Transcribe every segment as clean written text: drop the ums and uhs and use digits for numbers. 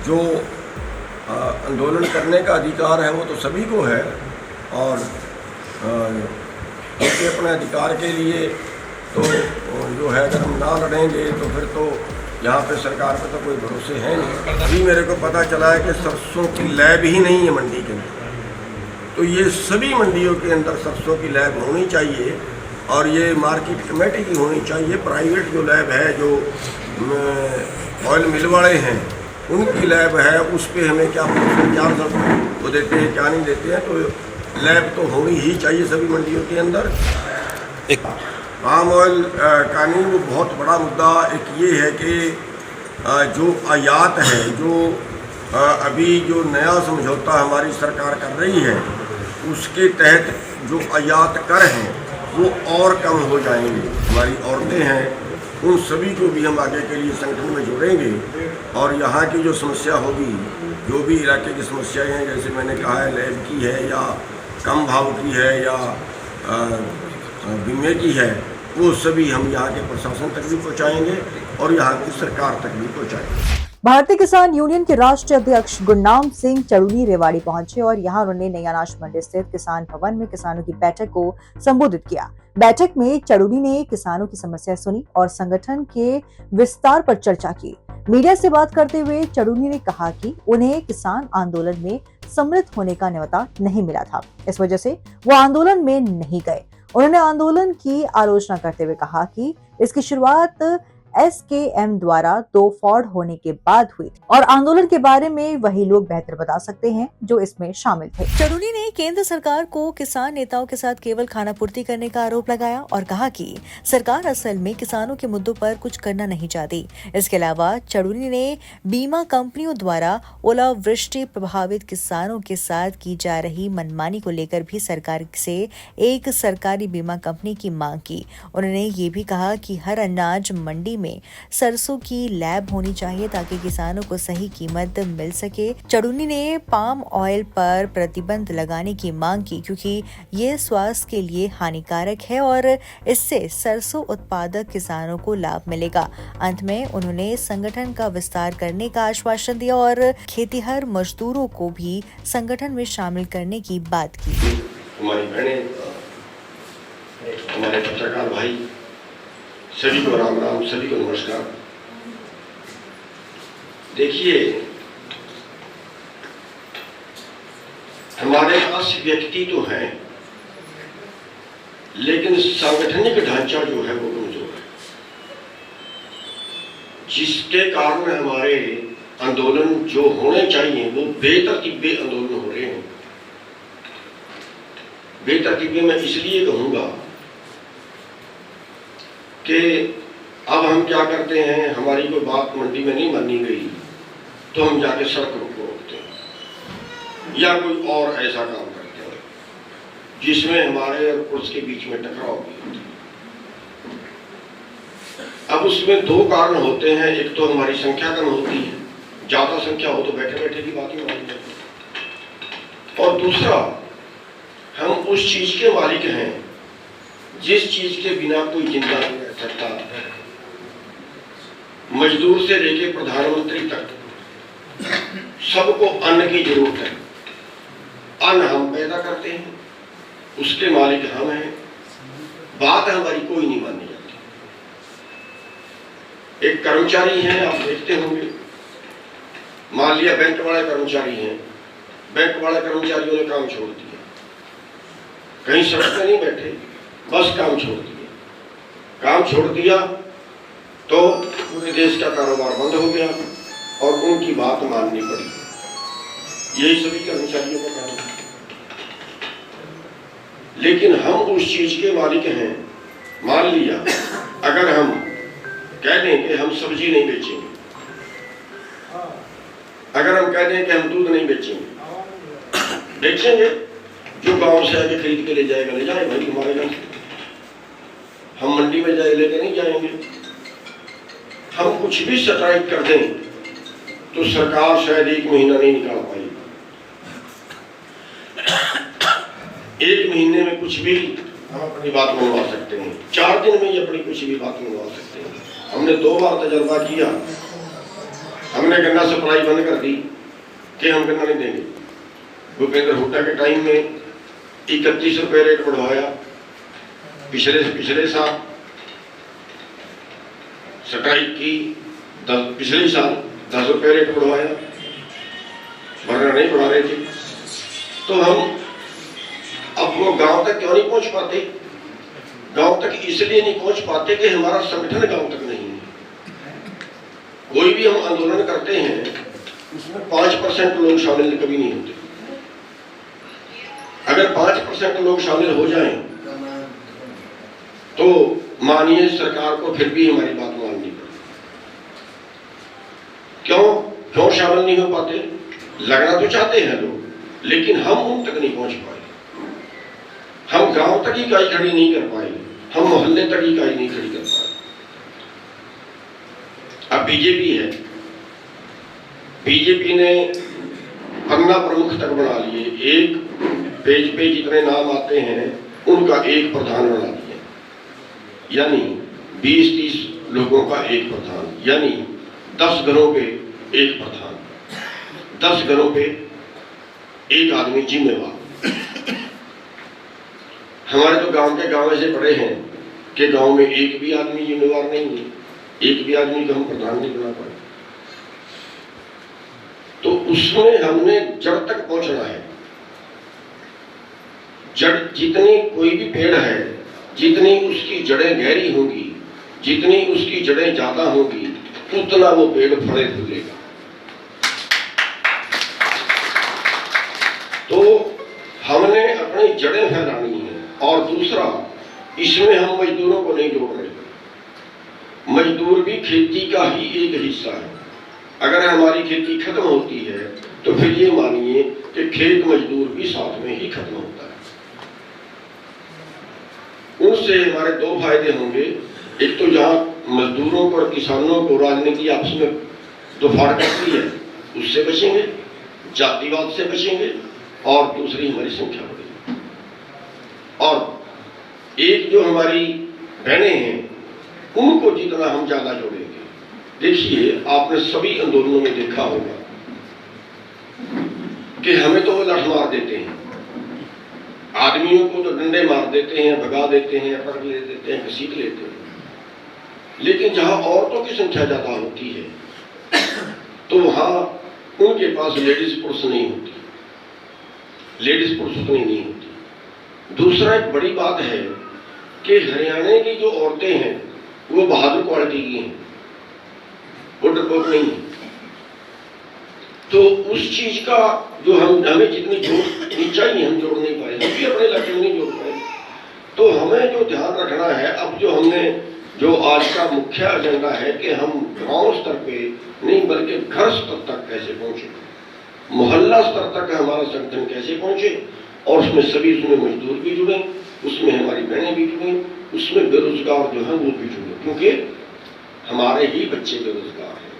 जो आंदोलन करने का अधिकार है वो तो सभी को है, और उनके अपने अधिकार के लिए तो जो है अगर हम ना लड़ेंगे तो फिर तो यहाँ पे सरकार पे तो कोई भरोसे है नहीं। अभी मेरे को पता चला है कि सरसों की लैब ही नहीं है मंडी के अंदर, तो ये सभी मंडियों के अंदर सरसों की लैब होनी चाहिए, और ये मार्केट कमेटी की होनी चाहिए। प्राइवेट जो लैब है, जो ऑयल मिल वाले हैं, उनकी लैब है, उस पर हमें क्या सब वो देते हैं क्या नहीं देते हैं, तो लैब तो होनी ही चाहिए सभी मंडियों के अंदर। एक पाम ऑयल का नहीं, वो बहुत बड़ा मुद्दा एक ये है कि जो आयात है, जो अभी जो नया समझौता हमारी सरकार कर रही है, उसके तहत जो आयात कर हैं वो और कम हो जाएंगे। हमारी औरतें हैं, उन सभी को भी हम आगे के लिए संगठन में जोड़ेंगे, और यहाँ की जो समस्या होगी, जो भी इलाके की समस्याएं हैं, जैसे मैंने कहा है लैब की है या कम भाव की है या बीमे की है, वो सभी हम यहाँ के प्रशासन तक भी पहुँचाएँगे और यहाँ की सरकार तक भी पहुँचाएँगे। भारतीय किसान यूनियन के राष्ट्रीय अध्यक्ष गुरनाम सिंह चड़ूनी रेवाड़ी पहुंचे और यहां उन्होंने नई अनाज मंडी स्थित किसान भवन में किसानों की बैठक को संबोधित किया। बैठक में चड़ूनी ने किसानों की समस्या सुनी और संगठन के विस्तार पर चर्चा की। मीडिया से बात करते हुए चड़ूनी ने कहा कि उन्हें किसान आंदोलन में सम्मिलित होने का न्योता नहीं मिला था, इस वजह से वो आंदोलन में नहीं गए। उन्होंने आंदोलन की आलोचना करते हुए कहा कि इसकी शुरुआत SKM द्वारा 2 फ्रॉड होने के बाद हुई और आंदोलन के बारे में वही लोग बेहतर बता सकते हैं जो इसमें शामिल थे। चड़ूनी ने केंद्र सरकार को किसान नेताओं के साथ केवल खानापूर्ति करने का आरोप लगाया और कहा कि सरकार असल में किसानों के मुद्दों पर कुछ करना नहीं चाहती। इसके अलावा चड़ूनी ने बीमा कंपनियों द्वारा ओलावृष्टि प्रभावित किसानों के साथ की जा रही मनमानी को लेकर भी सरकार से एक सरकारी बीमा कंपनी की मांग की। उन्होंने ये भी कहा कि हर अनाज मंडी में सरसों की लैब होनी चाहिए ताकि किसानों को सही कीमत मिल सके। चड़ूनी ने पाम ऑयल पर प्रतिबंध लगाने की मांग की क्योंकि ये स्वास्थ्य के लिए हानिकारक है और इससे सरसों उत्पादक किसानों को लाभ मिलेगा। अंत में उन्होंने संगठन का विस्तार करने का आश्वासन दिया और खेतीहर मजदूरों को भी संगठन में शामिल करने की बात की। हमारी बहनें, हमारे पत्रकार भाई, सभी को राम राम, सभी को नमस्कार। देखिए, हमारे पास व्यक्ति तो हैं, लेकिन सांगठनिक ढांचा जो है वो कमजोर है, जिसके कारण हमारे आंदोलन जो होने चाहिए वो बेतरतीबे आंदोलन हो रहे हैं। बेतरतीबे मैं इसलिए कहूंगा कि अब हम क्या करते हैं, हमारी कोई बात मंडी में नहीं मानी गई तो हम जाके सड़क को रोकते हैं या कोई और ऐसा काम करते हैं जिसमें हमारे और पुलिस के बीच में टकराव भी होता है। अब उसमें 2 कारण होते हैं, एक तो हमारी संख्या कम होती है, ज्यादा संख्या हो तो बैठे बैठे की बात ही मानी जाती है, और दूसरा हम उस चीज के मालिक हैं जिस चीज के बिना कोई जिंदा नहीं रह सकता। मजदूर से लेके प्रधानमंत्री तक सबको अन्न की जरूरत है। अन्न हम पैदा करते हैं, उसके मालिक हम हैं, बात हमारी कोई नहीं मानी जाती। एक कर्मचारी हैं, आप देखते होंगे, मान लिया बैंक वाले कर्मचारी हैं, बैंक वाले कर्मचारियों ने काम छोड़ दिया, कहीं सड़क पे नहीं बैठे, बस काम छोड़ दिया। काम छोड़ दिया तो पूरे देश का कारोबार बंद हो गया और उनकी बात माननी पड़ी। यही सभी कर्मचारियों का काम है, लेकिन हम उस चीज के मालिक हैं। मान लिया अगर हम कह दें कि हम सब्जी नहीं बेचेंगे, अगर हम कह दें कि हम दूध नहीं बेचेंगे, बेचेंगे, जो गांव से आके खरीद के ले जाएगा ले जाए भाई, हमारे घर से। हम मंडी में जाए लेके नहीं जाएंगे। हम कुछ भी स्ट्राइक कर दें तो सरकार शायद 1 महीना नहीं निकाल पाएगी। 1 महीने में कुछ भी हम अपनी बात मनवा सकते हैं, 4 दिन में ही अपनी कुछ भी बात मनवा सकते हैं। हमने 2 बार तजर्बा किया, हमें हमने गन्ना सप्लाई बंद कर दी कि हम गन्ना नहीं देंगे। भूपेंद्र हुड्डा के टाइम में 31 रुपये रेट बढ़वाया, पिछले साल स्ट्राइक की, पिछले साल 10 रुपये रेट बढ़वाया, वरना नहीं बढ़ा रहे थे। तो हम अब वो गांव तक क्यों नहीं पहुंच पाते? गांव तक इसलिए नहीं पहुंच पाते कि हमारा संगठन गांव तक नहीं है। कोई भी हम आंदोलन करते हैं उसमें 5% लोग शामिल कभी नहीं होते। अगर 5% लोग शामिल हो जाएं तो मानिए सरकार को फिर भी हमारी बात माननी पड़ेगी। क्यों शामिल नहीं हो पाते? लगना तो चाहते हैं लोग, लेकिन हम उन तक नहीं पहुंच पाए। हम गांव तक इकाई खड़ी नहीं कर पाए, हम मोहल्ले तक इकाई नहीं खड़ी कर पाए। अब बीजेपी है, बीजेपी ने पन्ना प्रमुख तक बना लिए, एक पेज पे जितने नाम आते हैं उनका एक प्रधान बना दिया, यानी 20-30 लोगों का एक प्रधान, यानी 10 घरों पे एक प्रधान, 10 घरों पे एक आदमी जिम्मेवार। हमारे तो गांव के गांव ऐसे पड़े हैं कि गांव में एक भी आदमी जिम्मेवार नहीं है, एक भी आदमी को हम प्रधान नहीं बना पाए। तो उसमें हमने जड़ तक पहुंचना है। जड़, जितनी कोई भी पेड़ है, जितनी उसकी जड़ें गहरी होंगी, जितनी उसकी जड़ें ज्यादा होंगी, उतना वो पेड़ फले फूलेगा। तो हमने अपनी जड़ें फैलानी है। और दूसरा, इसमें हम मजदूरों को नहीं जोड़ रहे। मजदूर भी खेती का ही एक हिस्सा है। अगर हमारी खेती खत्म होती है तो फिर ये मानिए कि खेत मजदूर भी साथ में ही खत्म होता है। उनसे हमारे 2 फायदे होंगे। एक तो जहां मजदूरों को और किसानों को राजनीति आपस में दोफाड़ करती है उससे बचेंगे, जातिवाद से बचेंगे, और दूसरी हमारी संख्या बढ़ेगी। और एक जो हमारी बहनें हैं उनको जितना हम ज्यादा जोड़ेंगे। देखिए, आपने सभी आंदोलनों में देखा होगा कि हमें तो वो लठ मार देते हैं, आदमियों को तो डंडे मार देते हैं, भगा देते हैं, पकड़ ले देते हैं, घसीट लेते हैं। लेकिन जहां औरतों की संख्या ज्यादा होती है तो वहां उनके पास लेडीज पुरुष नहीं होती, लेडीज पुरुष उतनी नहीं होती। दूसरा एक बड़ी बात है कि हरियाणा की जो औरतें हैं वो बहादुर क्वालिटी की हैं, वो डरपोक नहीं है। तो उस चीज का जो हमें जितनी जोड़नी चाहिए हम जोड़ नहीं पाए, हम भी अपने इलाके में नहीं जोड़ पाए। तो हमें जो ध्यान रखना है, अब जो हमने जो आज का मुख्य एजेंडा है कि हम गांव स्तर पे नहीं बल्कि घर स्तर तक कैसे पहुंचे, मोहल्ला स्तर तक हमारा संगठन कैसे पहुंचे, और उसमें सभी, उसमें मजदूर भी जुड़े, उसमें हमारी बहनें भी जुड़े, उसमें बेरोजगार जो है वो भी जुड़े, क्योंकि हमारे ही बच्चे बेरोजगार हैं,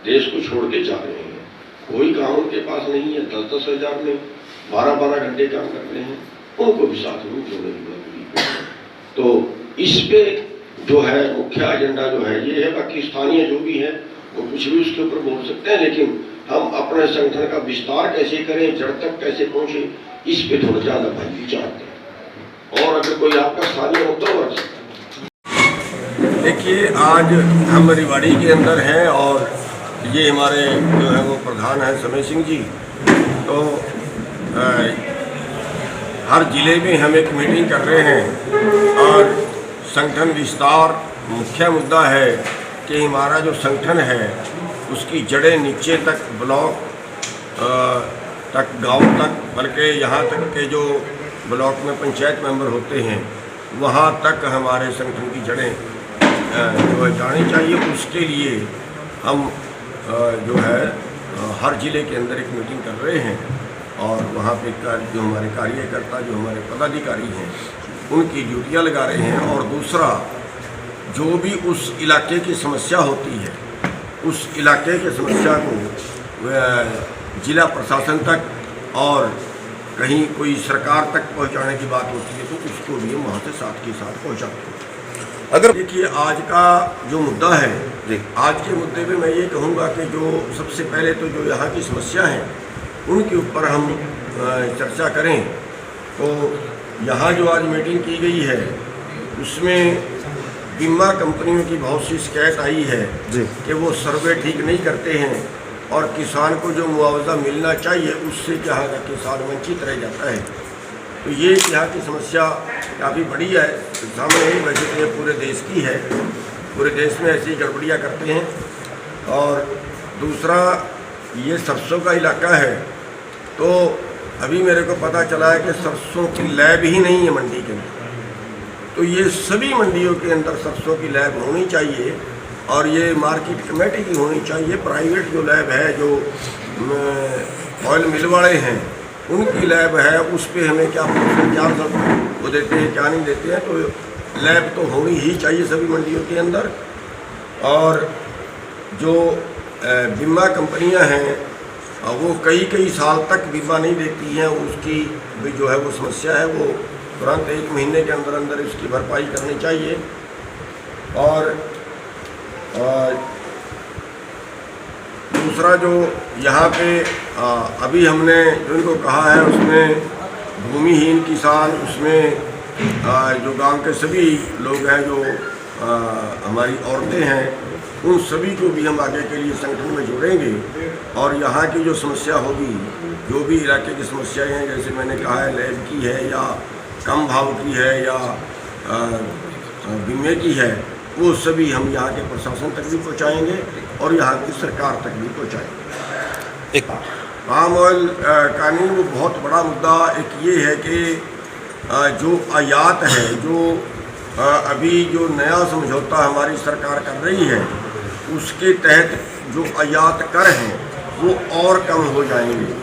देश को छोड़ के जा रहे हैं, कोई काम उनके पास नहीं है, 10-10 हजार में 12-12 घंटे काम कर रहे हैं, उनको भी साथ में जोड़ने की बात है। तो इस पे जो है मुख्य एजेंडा जो है ये है। बाकी स्थानीय जो भी है वो कुछ भी उसके ऊपर बोल सकते हैं, लेकिन हम अपने संगठन का विस्तार कैसे करें, जड़ तक कैसे पहुंचे, इस पे थोड़ा ज्यादा भाई विचार दें। और अगर कोई आपका स्थानीय मुद्दा हो सकता है। देखिए, आज हम रेवाड़ी के अंदर हैं और ये हमारे जो है वो प्रधान हैं समय सिंह जी। तो हर जिले में हम एक मीटिंग कर रहे हैं और संगठन विस्तार मुख्य मुद्दा है कि हमारा जो संगठन है उसकी जड़ें नीचे तक, ब्लॉक तक, गांव तक, बल्कि यहाँ तक के जो ब्लॉक में पंचायत मेंबर होते हैं वहाँ तक हमारे संगठन की जड़ें जो है जानी चाहिए। उसके लिए हम जो है हर जिले के अंदर एक मीटिंग कर रहे हैं और वहाँ पे जो हमारे कार्यकर्ता, जो हमारे पदाधिकारी हैं उनकी ड्यूटियाँ लगा रहे हैं। और दूसरा, जो भी उस इलाके की समस्या होती है उस इलाके की समस्या को जिला प्रशासन तक और कहीं कोई सरकार तक पहुंचाने की बात होती है तो उसको भी हम वहाँ से साथ के साथ पहुँचाते हैं। अगर देखिए, आज का जो मुद्दा है, जी आज के मुद्दे पे मैं ये कहूँगा कि जो सबसे पहले तो जो यहाँ की समस्या है उनके ऊपर हम चर्चा करें। तो यहाँ जो आज मीटिंग की गई है उसमें बीमा कंपनियों की बहुत सी शिकायत आई है जी कि वो सर्वे ठीक नहीं करते हैं और किसान को जो मुआवजा मिलना चाहिए उससे यहाँ का किसान वंचित रह जाता है। तो ये यहाँ की समस्या काफ़ी बड़ी है, सामने ही वैसे तो ये पूरे देश की है, पूरे देश में ऐसी गड़बड़ियाँ करते हैं। और दूसरा, ये सरसों का इलाका है, तो अभी मेरे को पता चला है कि सरसों की लैब ही नहीं है मंडी के अंदर। तो ये सभी मंडियों के अंदर सरसों की लैब होनी चाहिए और ये मार्केट कमेटी की होनी चाहिए। प्राइवेट जो लैब है, जो ऑयल मिल वाले हैं, उनकी लैब है, उस पर हमें क्या वो देते हैं क्या नहीं देते हैं। तो लैब तो होनी ही चाहिए सभी मंडियों के अंदर। और जो बीमा कंपनियां हैं वो कई साल तक बीमा नहीं देती हैं, उसकी भी जो है वो समस्या है, वो तुरंत 1 महीने के अंदर अंदर इसकी भरपाई करनी चाहिए। और दूसरा, जो यहाँ पे अभी हमने जो इनको कहा है उसमें भूमिहीन किसान, उसमें जो गांव के सभी लोग हैं, जो हमारी औरतें हैं, उन सभी को भी हम आगे के लिए संगठन में जोड़ेंगे। और यहाँ की जो समस्या होगी, जो भी इलाके की समस्याएं हैं, जैसे मैंने कहा है लैब की है या कम भाव की है या बीमे की है, वो सभी हम यहाँ के प्रशासन तक भी पहुँचाएँगे और यहाँ की सरकार तक भी पहुँचाएँगे। एक पाम ऑयल कानून वो बहुत बड़ा मुद्दा एक ये है कि जो आयात है, जो अभी जो नया समझौता हमारी सरकार कर रही है, उसके तहत जो आयात कर हैं वो और कम हो जाएंगे।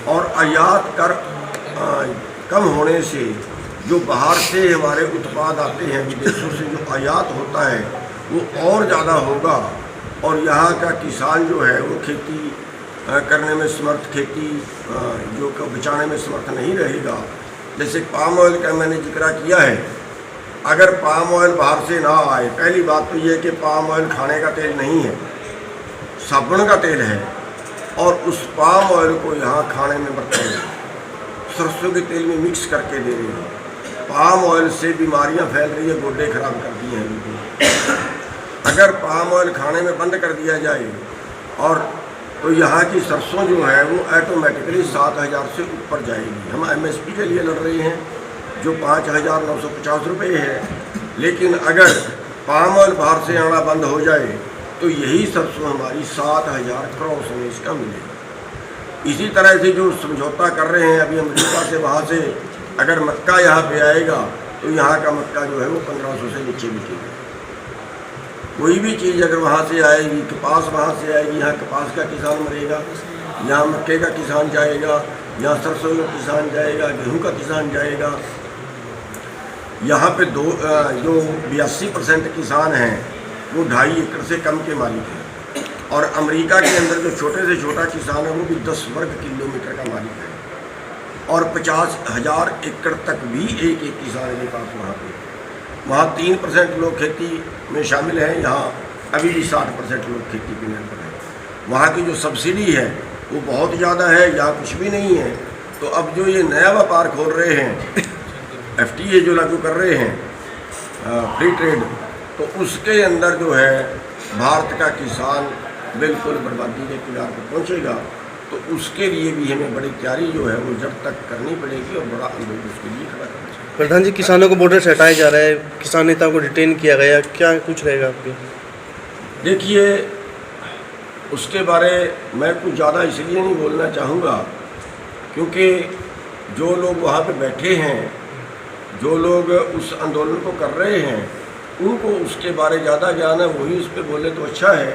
और आयात कर कम होने से जो बाहर से हमारे उत्पाद आते हैं, विदेशों से जो आयात होता है वो और ज़्यादा होगा। और यहाँ का किसान जो है वो खेती करने में समर्थ, खेती जो बचाने में समर्थ नहीं रहेगा। जैसे पाम ऑयल का मैंने जिक्र किया है, अगर पाम ऑयल बाहर से ना आए, पहली बात तो ये है कि पाम ऑयल खाने का तेल नहीं है, साबुन का तेल है, और उस पाम ऑयल को यहाँ खाने में बरतते हैं, सरसों के तेल में मिक्स करके दे रहे हैं। पाम ऑयल से बीमारियाँ फैल रही है, गोड्डे खराब कर दिए हैं लोगों। अगर पाम ऑयल खाने में बंद कर दिया जाए और तो यहाँ की सरसों जो है वो ऑटोमेटिकली 7,000 से ऊपर जाएगी। हम MSP के लिए लड़ रहे हैं जो 5,950 रुपये है, लेकिन अगर पाम ऑयल बाहर से आना बंद हो जाए तो यही सरसों हमारी 7,000 क्रॉस में इसका मिलेगा। इसी तरह से जो समझौता कर रहे हैं अभी अमेरिका से, वहाँ से अगर मक्का यहाँ पे आएगा तो यहाँ का मक्का जो है वो 1,500 से नीचे बिकेगा। कोई भी चीज़ अगर वहाँ से आएगी, कपास वहाँ से आएगी, यहाँ कपास का किसान मरेगा, यहाँ मक्के का किसान जाएगा, यहाँ सरसों का किसान जाएगा, गेहूँ का किसान जाएगा। यहाँ पे जो 82% किसान हैं वो 2.5 एकड़ से कम के मालिक हैं। और अमेरिका के अंदर जो छोटे से छोटा किसान है वो भी 10 वर्ग किलोमीटर का मालिक है। और 50,000 एकड़ तक भी एक किसान के पास वहाँ 3% लोग खेती में शामिल हैं, यहाँ अभी भी 60% लोग खेती पे निर्भर हैं। वहाँ की जो सब्सिडी है वो बहुत ज़्यादा है, यहाँ कुछ भी नहीं है। तो अब जो ये नया व्यापार खोल रहे हैं, FTA जो लागू कर रहे हैं, फ्री ट्रेड, तो उसके अंदर जो है भारत का किसान बिल्कुल बर्बादी के किनारे पर पहुँचेगा। तो उसके लिए भी हमें बड़ी तैयारी जो है वो जब तक करनी पड़ेगी और बड़ा आंदोलन उसके लिए खड़ा करना चाहिए। प्रधान जी, किसानों को बॉर्डर से हटाया जा रहा है, किसान नेताओं को डिटेन किया गया, क्या कुछ रहेगा आपके? देखिए, उसके बारे मैं कुछ ज़्यादा इसलिए नहीं बोलना चाहूँगा क्योंकि जो लोग वहाँ पे बैठे हैं, जो लोग उस आंदोलन को कर रहे हैं, उनको उसके बारे ज़्यादा ज्ञान है, वही उस पर बोले तो अच्छा है।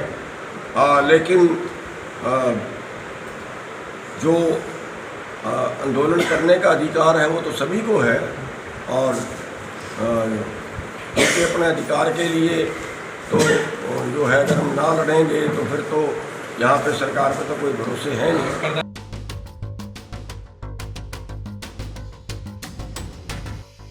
लेकिन जो आंदोलन करने का अधिकार है वो तो सभी को है। और क्योंकि अपने अधिकार के लिए तो जो है अगर हम ना लड़ेंगे तो फिर तो यहाँ पे सरकार पे तो कोई भरोसे है नहीं।